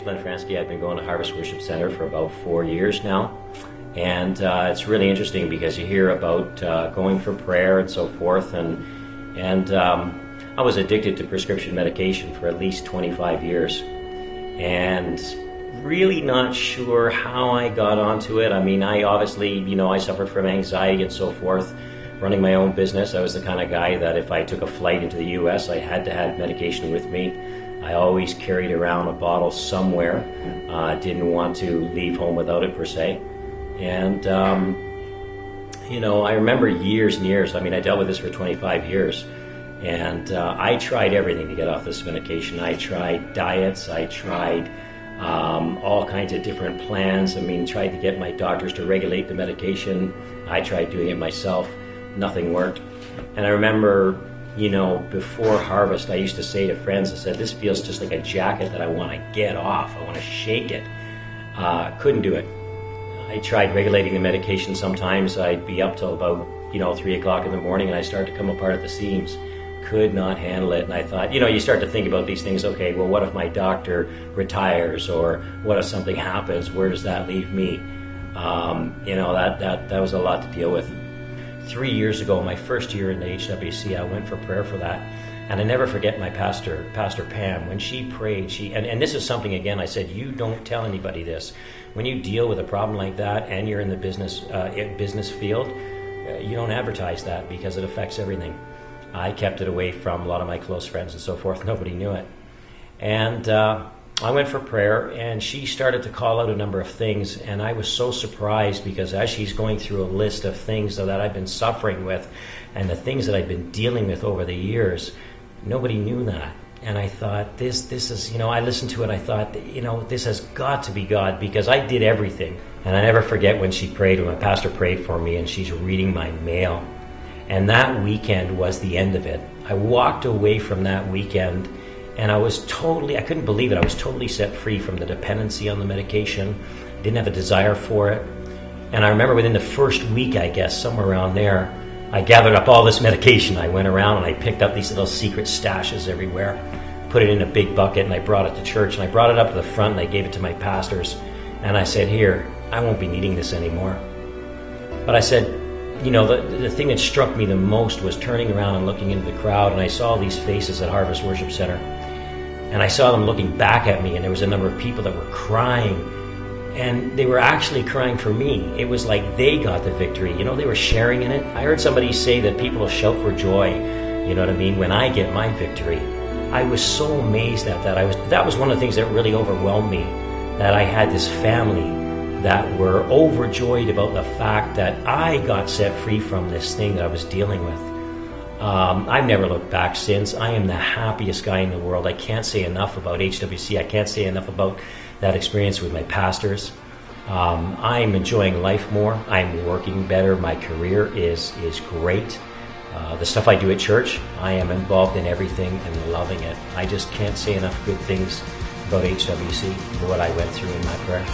Glenn Fransky. I've been going to Harvest Worship Center for about 4 years now. And it's really interesting because you hear about going for prayer and so forth. And I was addicted to prescription medication for at least 25 years. And really not sure how I got onto it. I mean, I obviously, I suffered from anxiety and so forth. Running my own business, I was the kind of guy that if I took a flight into the U.S., I had to have medication with me. I always carried around a bottle somewhere. Didn't want to leave home without it per se. And, I remember years and years. I mean, I dealt with this for 25 years. And I tried everything to get off this medication. I tried diets. I tried all kinds of different plans. I mean, tried to get my doctors to regulate the medication. I tried doing it myself. Nothing worked. And I remember, before Harvest, I used to say to friends, I said, this feels just like a jacket that I want to get off. I want to shake it. Couldn't do it. I tried regulating the medication. Sometimes I'd be up till about, 3 o'clock in the morning and I started to come apart at the seams. Could not handle it. And I thought, you start to think about these things. Okay, well, what if my doctor retires, or what if something happens? Where does that leave me? That was a lot to deal with. 3 years ago, my first year in the HWC, I went for prayer for that. And I never forget my pastor, Pastor Pam, when she prayed, and this is something, again, I said, you don't tell anybody this. When you deal with a problem like that and you're in the business field, you don't advertise that because it affects everything. I kept it away from a lot of my close friends and so forth. Nobody knew it. And I went for prayer, and she started to call out a number of things, and I was so surprised because as she's going through a list of things that I've been suffering with and the things that I've been dealing with over the years, nobody knew that. And I thought, this is, I listened to it, I thought, this has got to be God, because I did everything. And I never forget when she prayed, when my pastor prayed for me, and she's reading my mail. And that weekend was the end of it. I walked away from that weekend, and I couldn't believe it. I was totally set free from the dependency on the medication. I didn't have a desire for it. And I remember within the first week, I guess, somewhere around there, I gathered up all this medication. I went around and I picked up these little secret stashes everywhere, put it in a big bucket, and I brought it to church. And I brought it up to the front, and I gave it to my pastors. And I said, here, I won't be needing this anymore. But I said, the thing that struck me the most was turning around and looking into the crowd, and I saw these faces at Harvest Worship Center. And I saw them looking back at me, and there was a number of people that were crying, and they were actually crying for me. It was like they got the victory. They were sharing in it. I heard somebody say that people will shout for joy, when I get my victory. I was so amazed at that. That was one of the things that really overwhelmed me, that I had this family that were overjoyed about the fact that I got set free from this thing that I was dealing with. I've never looked back since. I am the happiest guy in the world. I can't say enough about HWC. I can't say enough about that experience with my pastors. I'm enjoying life more. I'm working better. My career is great. The stuff I do at church, I am involved in everything and loving it. I just can't say enough good things about HWC, what I went through in my prayer.